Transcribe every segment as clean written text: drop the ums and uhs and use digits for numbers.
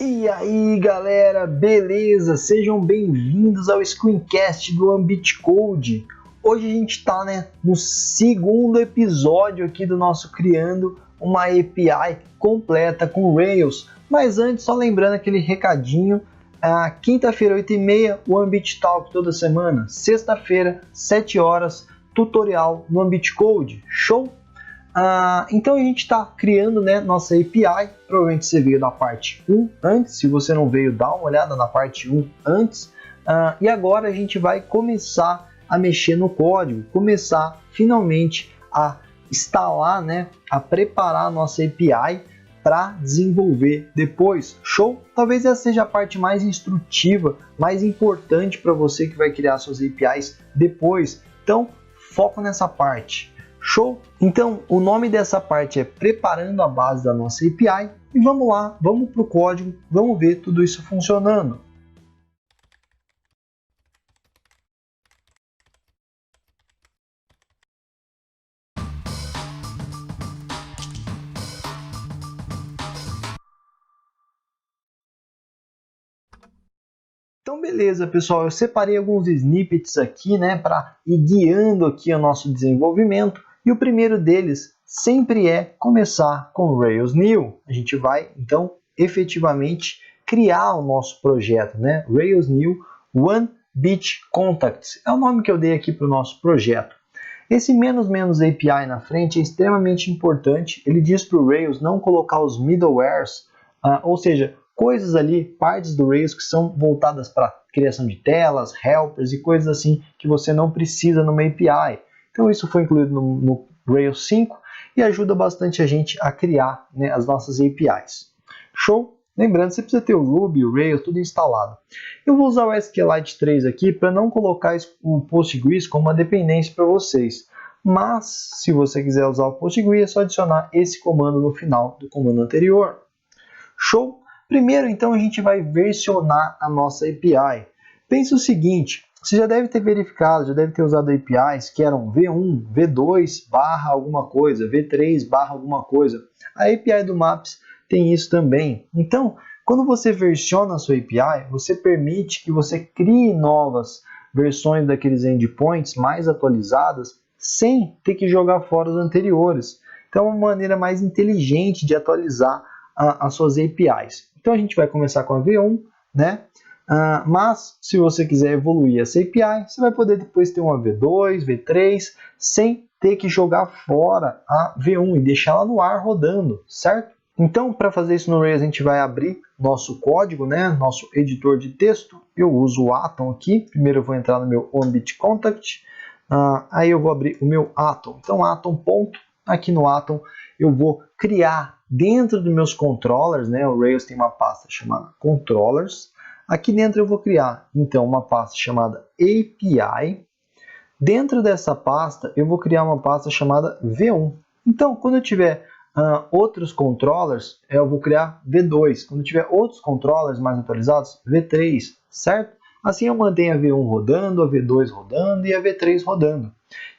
E aí galera, beleza? Sejam bem-vindos ao Screencast do Ambit Code. Hoje a gente está no segundo episódio aqui do nosso Criando uma API completa com Rails. Mas antes, só lembrando aquele recadinho, quinta-feira 8h30 o Ambit Talk toda semana, sexta-feira 7 horas, tutorial no Ambit Code, show? Então a gente está criando nossa API. Provavelmente você veio da parte 1 antes. Se você não veio, dá uma olhada na parte 1 antes. E agora a gente vai começar a mexer no código, começar finalmente a instalar, a preparar a nossa API para desenvolver depois. Show? Talvez essa seja a parte mais instrutiva, mais importante para você que vai criar suas APIs depois. Então foco nessa parte. Show? Então, o nome dessa parte é Preparando a Base da nossa API. E vamos lá, vamos para o código, vamos ver tudo isso funcionando. Então beleza, pessoal, eu separei alguns snippets aqui, para ir guiando aqui o nosso desenvolvimento. E o primeiro deles sempre é começar com Rails New. A gente vai, então, efetivamente criar o nosso projeto, Rails New One Bit Contacts. É o nome que eu dei aqui para o nosso projeto. Esse -- API na frente é extremamente importante. Ele diz para o Rails não colocar os middlewares, ou seja, coisas ali, partes do Rails que são voltadas para criação de telas, helpers e coisas assim que você não precisa numa API. Então isso foi incluído no Rails 5 e ajuda bastante a gente a criar as nossas APIs. Show? Lembrando, você precisa ter o Ruby, o Rails, tudo instalado. Eu vou usar o SQLite 3 aqui para não colocar o Postgres como uma dependência para vocês. Mas, se você quiser usar o Postgres, é só adicionar esse comando no final do comando anterior. Show? Primeiro, então, a gente vai versionar a nossa API. Pense o seguinte, você já deve ter verificado, já deve ter usado APIs que eram V1, V2, barra alguma coisa, V3, barra alguma coisa. A API do Maps tem isso também. Então, quando você versiona a sua API, você permite que você crie novas versões daqueles endpoints mais atualizadas, sem ter que jogar fora os anteriores. Então, é uma maneira mais inteligente de atualizar as suas APIs. Então a gente vai começar com a V1, mas se você quiser evoluir essa API, você vai poder depois ter uma V2, V3, sem ter que jogar fora a V1 e deixar ela no ar rodando, certo? Então, para fazer isso no Rails, a gente vai abrir nosso código, nosso editor de texto. Eu uso o Atom aqui. Primeiro eu vou entrar no meu Ambit Contact, aí eu vou abrir o meu Atom. Então, Atom. Aqui no Atom eu vou criar dentro dos meus controllers, o Rails tem uma pasta chamada Controllers. Aqui dentro eu vou criar, então, uma pasta chamada API. Dentro dessa pasta eu vou criar uma pasta chamada V1. Então, quando eu tiver outros controllers, eu vou criar V2. Quando eu tiver outros controllers mais atualizados, V3, certo? Assim eu mantenho a V1 rodando, a V2 rodando e a V3 rodando.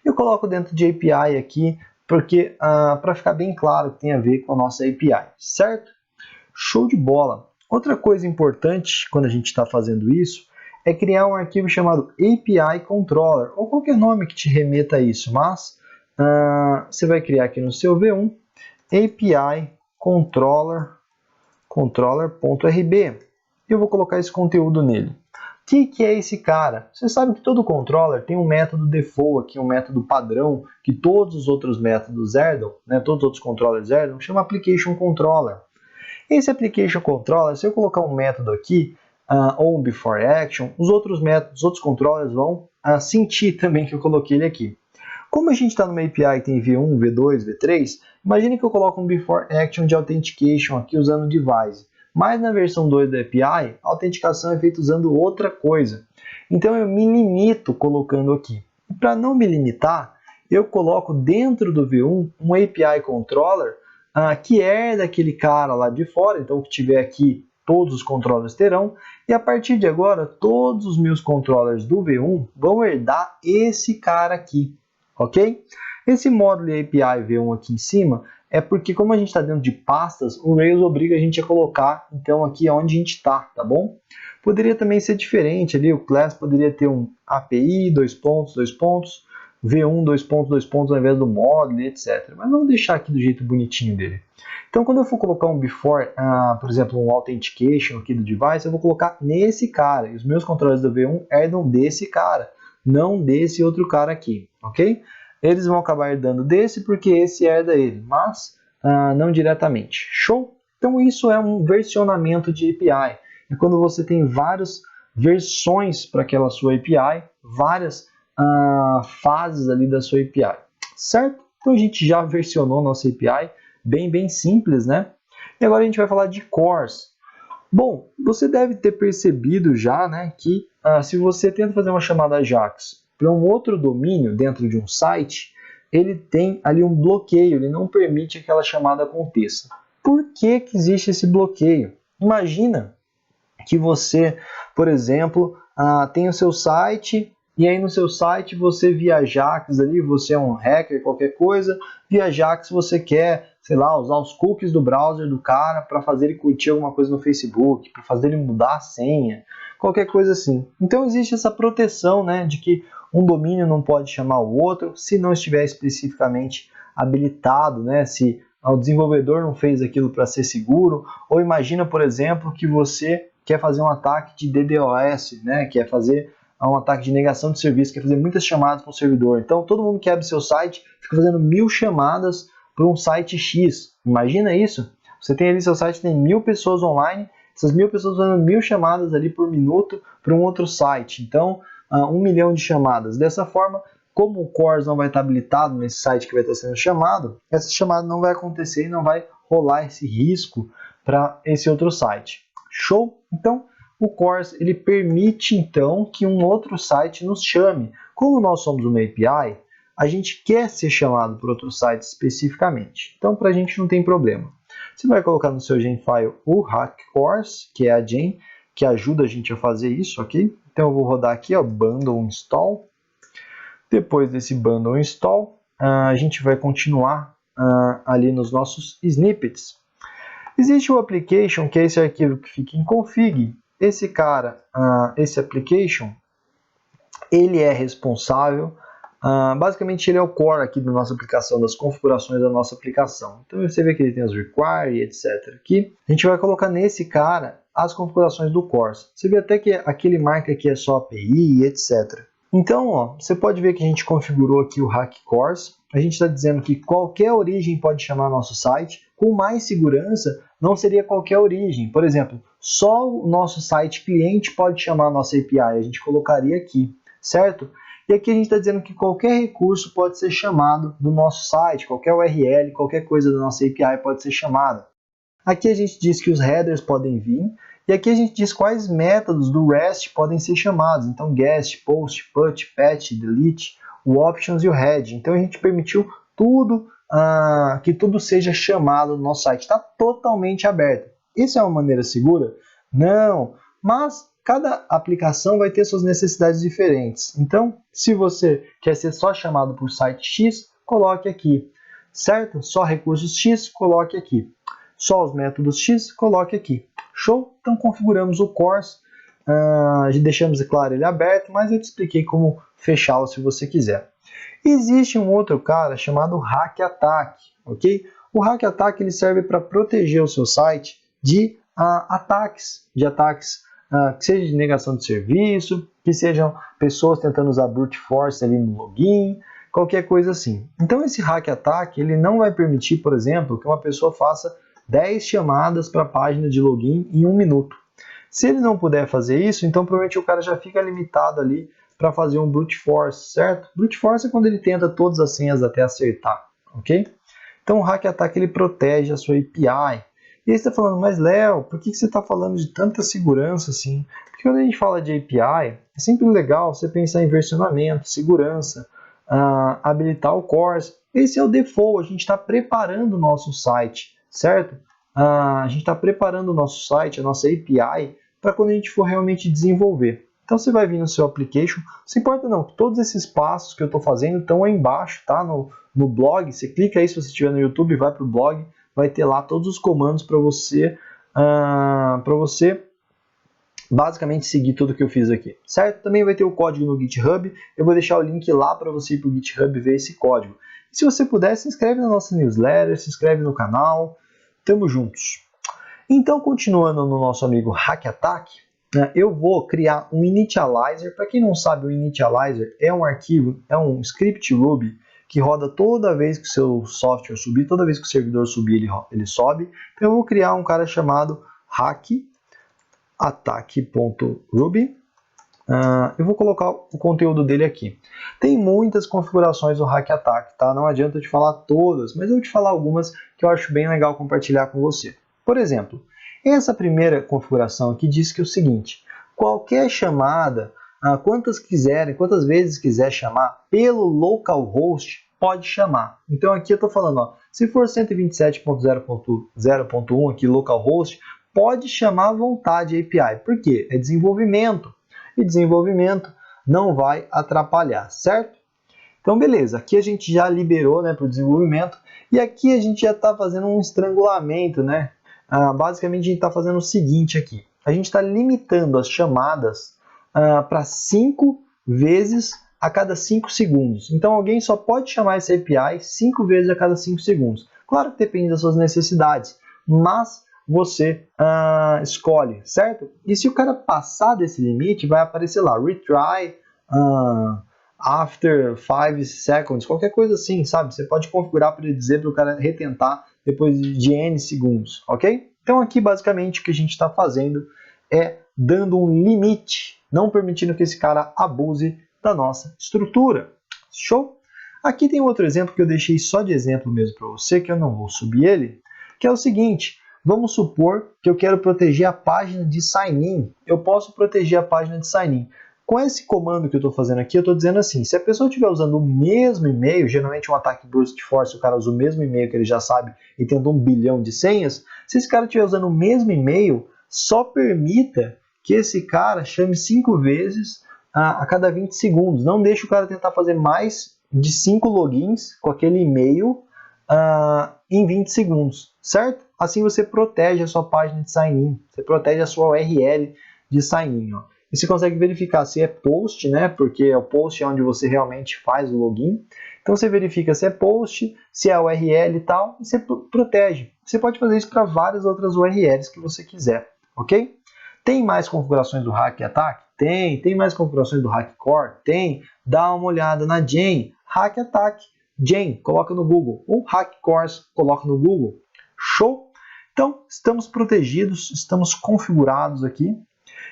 Eu coloco dentro de API aqui, porque para ficar bem claro que tem a ver com a nossa API, certo? Show de bola! Outra coisa importante quando a gente está fazendo isso é criar um arquivo chamado API Controller, ou qualquer nome que te remeta a isso, mas você vai criar aqui no seu V1 API controller.rb. Eu vou colocar esse conteúdo nele. O que é esse cara? Você sabe que todo controller tem um método default aqui, um método padrão, que todos os outros métodos herdam, todos os outros controllers herdam, chama Application Controller. Esse Application Controller, se eu colocar um método aqui, ou um Before Action, os outros métodos, os outros controllers vão sentir também que eu coloquei ele aqui. Como a gente está numa API que tem V1, V2, V3, imagine que eu coloco um Before Action de Authentication aqui usando o Device. Mas na versão 2 da API, a autenticação é feita usando outra coisa. Então eu me limito colocando aqui. E para não me limitar, eu coloco dentro do V1 um API Controller que é daquele cara lá de fora. Então o que tiver aqui, todos os controllers terão. E a partir de agora, todos os meus controllers do V1 vão herdar esse cara aqui. Ok? Esse módulo API V1 aqui em cima é porque como a gente está dentro de pastas, o Rails obriga a gente a colocar então aqui onde a gente está, tá bom? Poderia também ser diferente ali, o class poderia ter um API, dois pontos, V1, dois pontos ao invés do módulo, etc. Mas vamos deixar aqui do jeito bonitinho dele. Então, quando eu for colocar um before, por exemplo, um authentication aqui do device, eu vou colocar nesse cara. E os meus controles do V1 herdam desse cara, não desse outro cara aqui, ok? Eles vão acabar herdando desse porque esse herda ele, mas não diretamente. Show? Então, isso é um versionamento de API. É quando você tem várias versões para aquela sua API, várias fases ali da sua API, certo? Então, a gente já versionou nossa API, bem simples, né? E agora a gente vai falar de cores. Bom, você deve ter percebido já, né, que se você tenta fazer uma chamada AJAX para um outro domínio dentro de um site, ele tem ali um bloqueio, ele não permite que aquela chamada aconteça. Por que existe esse bloqueio? Imagina que você, por exemplo, tem o seu site e aí no seu site você via AJAX ali, você é um hacker, qualquer coisa, via AJAX você quer, sei lá, usar os cookies do browser do cara para fazer ele curtir alguma coisa no Facebook, para fazer ele mudar a senha, qualquer coisa assim. Então existe essa proteção, né, de que um domínio não pode chamar o outro se não estiver especificamente habilitado, né, se o desenvolvedor não fez aquilo para ser seguro, ou imagina, por exemplo, que você quer fazer um ataque de DDoS, né, quer fazer um ataque de negação de serviço, quer fazer muitas chamadas para o servidor. Então todo mundo que abre seu site fica fazendo 1000 chamadas para um site X. Imagina isso. Você tem ali seu site, tem 1000 pessoas online, essas 1000 pessoas fazendo 1000 chamadas ali por minuto para um outro site. Então 1 milhão de chamadas. Dessa forma, como o CORS não vai estar habilitado nesse site que vai estar sendo chamado, essa chamada não vai acontecer e não vai rolar esse risco para esse outro site. Show? Então, o CORS ele permite então que um outro site nos chame. Como nós somos uma API, a gente quer ser chamado por outro site especificamente. Então, para a gente não tem problema. Você vai colocar no seu Genfile o HackCors, que é a gen, que ajuda a gente a fazer isso, ok? Então, eu vou rodar aqui, ó, bundle install. Depois desse bundle install, a gente vai continuar ali nos nossos snippets. Existe o application, que é esse arquivo que fica em config. Esse cara, esse application, ele é responsável, basicamente ele é o core aqui da nossa aplicação, das configurações da nossa aplicação. Então você vê que ele tem os require, etc. Aqui, a gente vai colocar nesse cara as configurações do core. Você vê até que aquele marca aqui é só API, etc. Então, ó, você pode ver que a gente configurou aqui o HackCors. A gente está dizendo que qualquer origem pode chamar nosso site. Com mais segurança, não seria qualquer origem. Por exemplo, só o nosso site cliente pode chamar a nossa API. A gente colocaria aqui, certo? E aqui a gente está dizendo que qualquer recurso pode ser chamado no nosso site. Qualquer URL, qualquer coisa da nossa API pode ser chamada. Aqui a gente diz que os headers podem vir. E aqui a gente diz quais métodos do REST podem ser chamados. Então, GET, POST, PUT, PATCH, DELETE, o OPTIONS e o HEAD. Então, a gente permitiu tudo, que tudo seja chamado no nosso site. Está totalmente aberto. Isso é uma maneira segura? Não, mas cada aplicação vai ter suas necessidades diferentes. Então, se você quer ser só chamado por site X, coloque aqui. Certo? Só recursos X, coloque aqui. Só os métodos X, coloque aqui. Show? Então configuramos o CORS, deixamos, claro, ele aberto, mas eu te expliquei como fechá-lo se você quiser. Existe um outro cara chamado Hack Attack, ok? O Hack Attack ele serve para proteger o seu site de ataques, que seja de negação de serviço, que sejam pessoas tentando usar brute force ali no login, qualquer coisa assim. Então esse Hack Attack ele não vai permitir, por exemplo, que uma pessoa faça 10 chamadas para a página de login em 1 minuto. Se ele não puder fazer isso, então provavelmente o cara já fica limitado ali para fazer um brute force, certo? Brute force é quando ele tenta todas as senhas até acertar, ok? Então o Hack Attack ele protege a sua API. E aí você está falando, mas Léo, por que você está falando de tanta segurança assim? Porque quando a gente fala de API, é sempre legal você pensar em versionamento, segurança, habilitar o CORS. Esse é o default, a gente está preparando o nosso site, certo? A gente está preparando o nosso site, a nossa API, para quando a gente for realmente desenvolver. Então você vai vir no seu application, não se importa não, todos esses passos que eu estou fazendo estão aí embaixo, tá? No blog, você clica aí se você estiver no YouTube, vai para o blog, vai ter lá todos os comandos para você basicamente seguir tudo que eu fiz aqui, certo? Também vai ter o código no GitHub, eu vou deixar o link lá para você ir para o GitHub ver esse código. E se você puder, se inscreve na nossa newsletter, se inscreve no canal, tamo juntos. Então, continuando no nosso amigo Hack Attack, eu vou criar um initializer. Para quem não sabe, o initializer é um arquivo, é um script Ruby que roda toda vez que o seu software subir, toda vez que o servidor subir, ele sobe. Então eu vou criar um cara chamado hackattack.ruby. Eu vou colocar o conteúdo dele aqui. Tem muitas configurações do Hack Attack, tá? Não adianta eu te falar todas, mas eu vou te falar algumas que eu acho bem legal compartilhar com você. Por exemplo, essa primeira configuração aqui diz que é o seguinte: qualquer chamada, quantas vezes quiser chamar pelo localhost, pode chamar. Então aqui eu estou falando, ó, se for 127.0.0.1 aqui localhost, pode chamar à vontade a API. Por quê? É desenvolvimento. E desenvolvimento não vai atrapalhar, certo? Então beleza, aqui a gente já liberou, né, para o desenvolvimento. E aqui a gente já está fazendo um estrangulamento, né? Basicamente a gente está fazendo o seguinte aqui. A gente está limitando as chamadas para 5 vezes a cada 5 segundos. Então alguém só pode chamar essa API 5 vezes a cada 5 segundos. Claro que depende das suas necessidades, mas você escolhe, certo? E se o cara passar desse limite, vai aparecer lá, retry after 5 seconds, qualquer coisa assim, sabe? Você pode configurar para ele dizer para o cara retentar depois de N segundos, ok? Então aqui basicamente o que a gente está fazendo é dando um limite, não permitindo que esse cara abuse da nossa estrutura. Show? Aqui tem outro exemplo que eu deixei só de exemplo mesmo para você, que eu não vou subir ele, que é o seguinte: vamos supor que eu quero proteger a página de sign-in. Eu posso proteger a página de sign-in. Com esse comando que eu estou fazendo aqui, eu estou dizendo assim: se a pessoa estiver usando o mesmo e-mail, geralmente um ataque brute force, o cara usa o mesmo e-mail que ele já sabe e tenta 1 bilhão de senhas, se esse cara estiver usando o mesmo e-mail, só permita que esse cara chame 5 vezes a cada 20 segundos. Não deixe o cara tentar fazer mais de 5 logins com aquele e-mail em 20 segundos, certo? Assim você protege a sua página de sign-in, você protege a sua URL de sign-in. E você consegue verificar se é post, né? Porque o post é onde você realmente faz o login. Então você verifica se é post, se é URL e tal, e você protege. Você pode fazer isso para várias outras URLs que você quiser, ok? Tem mais configurações do Hack Attack? Tem mais configurações do Hack Core? Tem. Dá uma olhada na Gen, Hack Attack, Gen, coloca no Google. Ou Hack Cores, coloca no Google. Show? Então, estamos protegidos, estamos configurados aqui.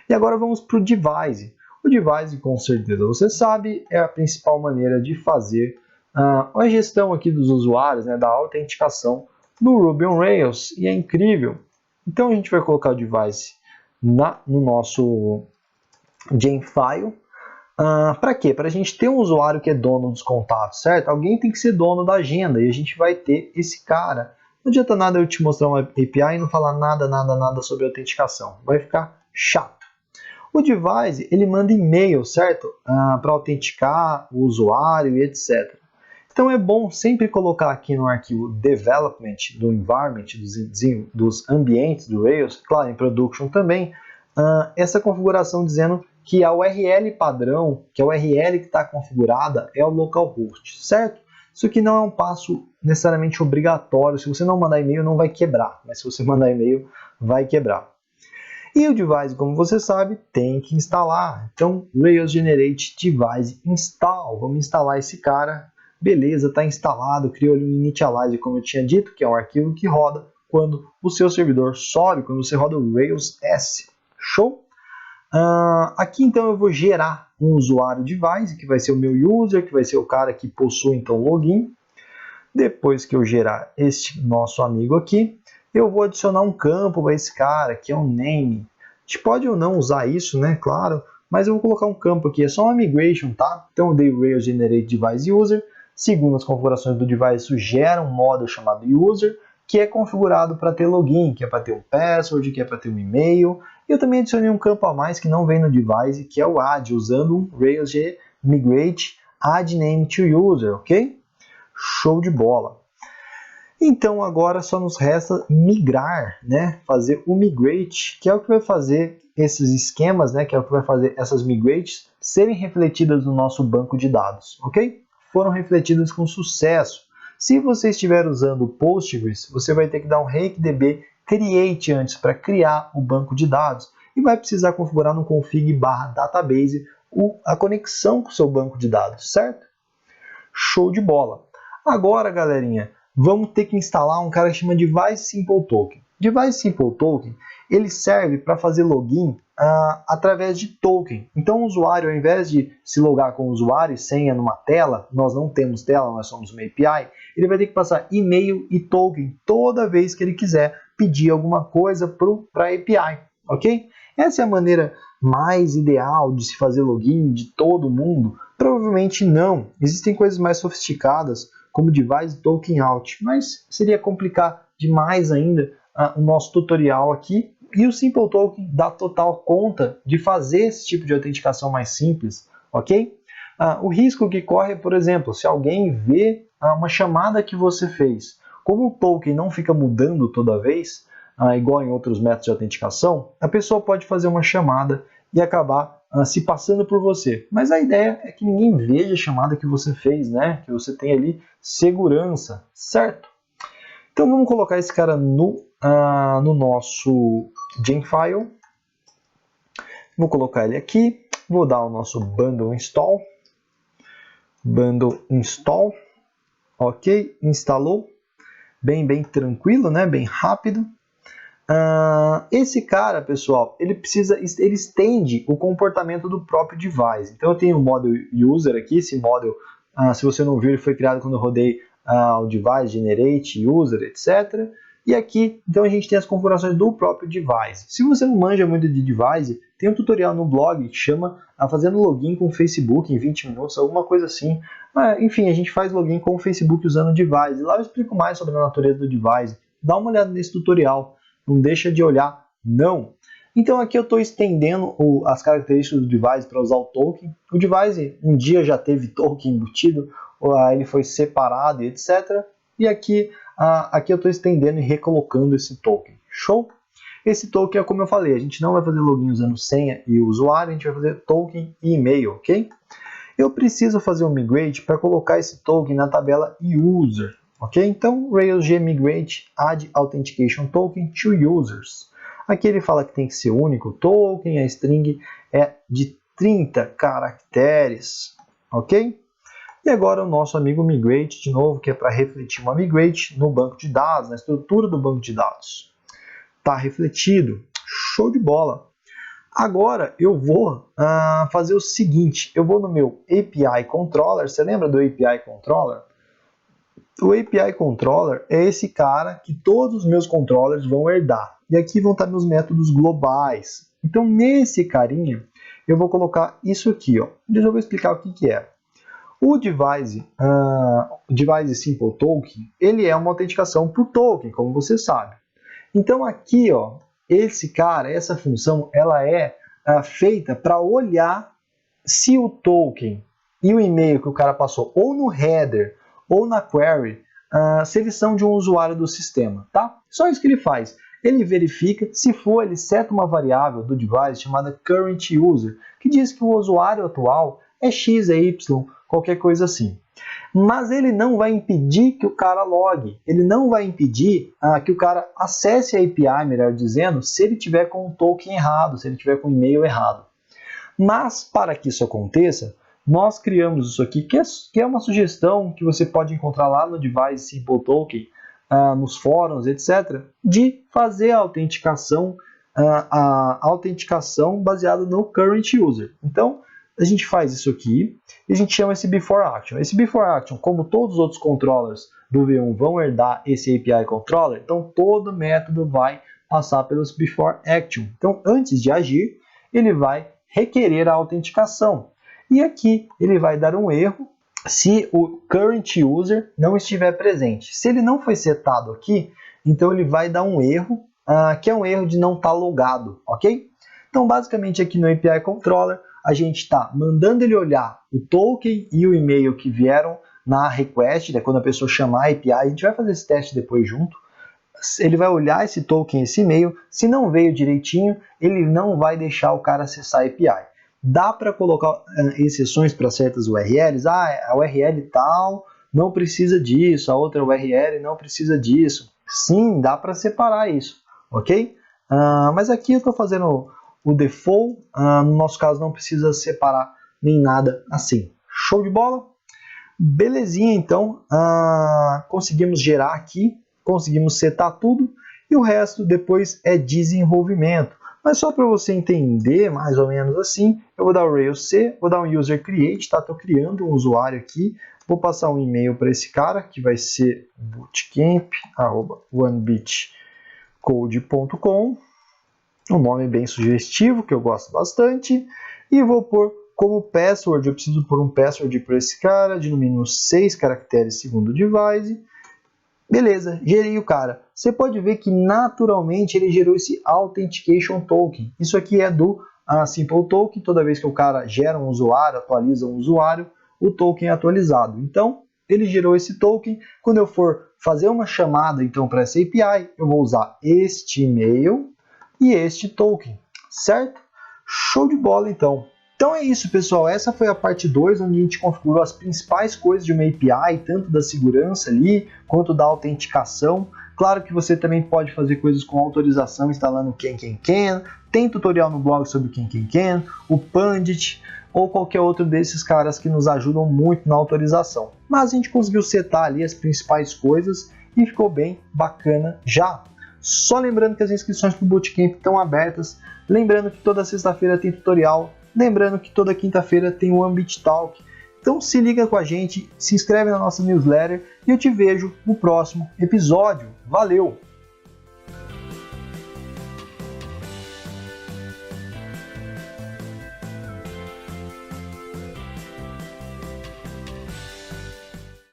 E agora vamos para o device. O device, com certeza você sabe, é a principal maneira de fazer a gestão aqui dos usuários, né, da autenticação no Ruby on Rails. E é incrível. Então a gente vai colocar o device no nosso Genfile. Para quê? Para a gente ter um usuário que é dono dos contatos, certo? Alguém tem que ser dono da agenda e a gente vai ter esse cara. Não adianta nada eu te mostrar uma API e não falar nada sobre autenticação. Vai ficar chato. O device, ele manda e-mail, certo? Para autenticar o usuário e etc. Então é bom sempre colocar aqui no arquivo development do environment, dos ambientes do Rails, claro, em production também, essa configuração dizendo que a URL padrão, que a URL que está configurada é o localhost, certo? Isso aqui não é um passo necessariamente obrigatório. Se você não mandar e-mail, não vai quebrar, mas se você mandar e-mail, vai quebrar. E o device, como você sabe, tem que instalar. Então, Rails Generate Device Install. Vamos instalar esse cara. Beleza, está instalado. Criou ali um initializer, como eu tinha dito, que é um arquivo que roda quando o seu servidor sobe, quando você roda o Rails S. Show? Aqui, então, eu vou gerar um usuário device, que vai ser o meu user, que vai ser o cara que possui, então, o login. Depois que eu gerar este nosso amigo aqui, eu vou adicionar um campo para esse cara, que é um name. A gente pode ou não usar isso, né? Claro, mas eu vou colocar um campo aqui, é só uma migration, tá? Então eu dei Rails Generate Device User. Segundo as configurações do device, isso gera um model chamado user, que é configurado para ter login, que é para ter um password, que é para ter um e-mail. Eu também adicionei um campo a mais que não vem no device, que é o add, usando um Rails.g migrate add name to user, ok? Show de bola! Então agora só nos resta migrar, né? Fazer o migrate, que é o que vai fazer esses esquemas, né? Que é o que vai fazer essas migrates serem refletidas no nosso banco de dados, ok? Foram refletidas com sucesso. Se você estiver usando o Postgres, você vai ter que dar um rakedb create antes para criar o banco de dados e vai precisar configurar no config/database a conexão com o seu banco de dados, certo? Show de bola! Agora, galerinha, vamos ter que instalar um cara que chama Device Simple Token. Device Simple Token, ele serve para fazer login através de token. Então o usuário, ao invés de se logar com o usuário e senha numa tela, nós não temos tela, nós somos uma API, ele vai ter que passar e-mail e token toda vez que ele quiser pedir alguma coisa para a API, ok? Essa é a maneira mais ideal de se fazer login de todo mundo? Provavelmente não. Existem coisas mais sofisticadas, como Device Token Out, mas seria complicar demais ainda o nosso tutorial aqui. E o Simple Token dá total conta de fazer esse tipo de autenticação mais simples, ok? O risco que corre é, por exemplo, se alguém vê uma chamada que você fez, como o token não fica mudando toda vez, igual em outros métodos de autenticação, a pessoa pode fazer uma chamada e acabar se passando por você. Mas a ideia é que ninguém veja a chamada que você fez, né? Que você tem ali segurança, certo? Então vamos colocar esse cara no nosso Genfile. Vou colocar ele aqui. Vou dar o nosso bundle install. Bundle install. Ok, instalou. Bem tranquilo, né? Bem rápido. Esse cara, pessoal, ele estende o comportamento do próprio device. Então eu tenho o model user aqui. Esse model, se você não viu, ele foi criado quando eu rodei o device, generate, user, etc. E aqui, então a gente tem as configurações do próprio device. Se você não manja muito de device, tem um tutorial no blog que chama Fazendo Login com o Facebook em 20 minutos, alguma coisa assim. Enfim, a gente faz login com o Facebook usando o device. Lá eu explico mais sobre a natureza do device. Dá uma olhada nesse tutorial. Não deixa de olhar, não. Então aqui eu estou estendendo as características do device para usar o token. O device um dia já teve token embutido, ele foi separado e etc. E aqui eu estou estendendo e recolocando esse token. Show? Esse token é como eu falei, a gente não vai fazer login usando senha e usuário, a gente vai fazer token e e-mail, ok? Eu preciso fazer um migrate para colocar esse token na tabela user. Ok? Então, Rails.g migrate add authentication token to users. Aqui ele fala que tem que ser único token, a string é de 30 caracteres. Ok? E agora o nosso amigo migrate, de novo, que é para refletir uma migrate no banco de dados, na estrutura do banco de dados. Está refletido. Show de bola! Agora eu vou fazer o seguinte, eu vou no meu API Controller, você lembra do API Controller? O API Controller é esse cara que todos os meus controllers vão herdar. E aqui vão estar meus métodos globais. Então, nesse carinha, eu vou colocar isso aqui. Ó. Eu já vou explicar o que é. O Device Simple Token, ele é uma autenticação por token, como você sabe. Então, aqui, ó, esse cara, essa função, ela é feita para olhar se o token e o e-mail que o cara passou ou no header ou na query, se eles são de um usuário do sistema, tá? Só isso que ele faz. Ele verifica, se for, ele seta uma variável do device chamada current user, que diz que o usuário atual é x, é y, qualquer coisa assim. Mas ele não vai impedir que o cara logue, ele não vai impedir que o cara acesse a API, melhor dizendo, se ele tiver com o token errado, se ele tiver com o e-mail errado. Mas, para que isso aconteça, nós criamos isso aqui, que é uma sugestão que você pode encontrar lá no Device Simple Token, nos fóruns, etc., de fazer a autenticação baseada no current user. Então, a gente faz isso aqui e a gente chama esse before action. Esse before action, como todos os outros controllers do V1 vão herdar esse API controller, então todo método vai passar pelos before action. Então, antes de agir, ele vai requerer a autenticação. E aqui ele vai dar um erro se o current user não estiver presente. Se ele não foi setado aqui, então ele vai dar um erro, que é um erro de não estar logado, ok? Então basicamente aqui no API Controller a gente está mandando ele olhar o token e o e-mail que vieram na request, quando a pessoa chamar a API, a gente vai fazer esse teste depois junto. Ele vai olhar esse token, esse e-mail, se não veio direitinho, ele não vai deixar o cara acessar a API. Dá para colocar exceções para certas URLs, a URL tal não precisa disso, a outra URL não precisa disso. Sim, dá para separar isso, ok? Mas aqui eu estou fazendo o default, no nosso caso não precisa separar nem nada assim. Show de bola? Belezinha, então, conseguimos gerar aqui, conseguimos setar tudo e o resto depois é desenvolvimento. Mas só para você entender mais ou menos assim, eu vou dar o Rails C, vou dar um user create, tá? Estou criando um usuário aqui, vou passar um e-mail para esse cara, que vai ser bootcamp@onebitcode.com, um nome bem sugestivo, que eu gosto bastante, e vou pôr como password, eu preciso pôr um password para esse cara, de no mínimo 6 caracteres segundo o device. Beleza, gerei o cara. Você pode ver que naturalmente ele gerou esse Authentication Token. Isso aqui é do Simple Token. Toda vez que o cara gera um usuário, atualiza um usuário, o token é atualizado. Então, ele gerou esse token. Quando eu for fazer uma chamada então para essa API, eu vou usar este e-mail e este token, certo? Show de bola então. Então é isso, pessoal, essa foi a parte 2, onde a gente configurou as principais coisas de uma API, tanto da segurança ali, quanto da autenticação. Claro que você também pode fazer coisas com autorização, instalando o Can, tem tutorial no blog sobre o Can, o Pandit, ou qualquer outro desses caras que nos ajudam muito na autorização. Mas a gente conseguiu setar ali as principais coisas e ficou bem bacana já. Só lembrando que as inscrições para o Bootcamp estão abertas, lembrando que toda sexta-feira tem tutorial, lembrando que toda quinta-feira tem o One-Bit Talk. Então se liga com a gente, se inscreve na nossa newsletter e eu te vejo no próximo episódio. Valeu!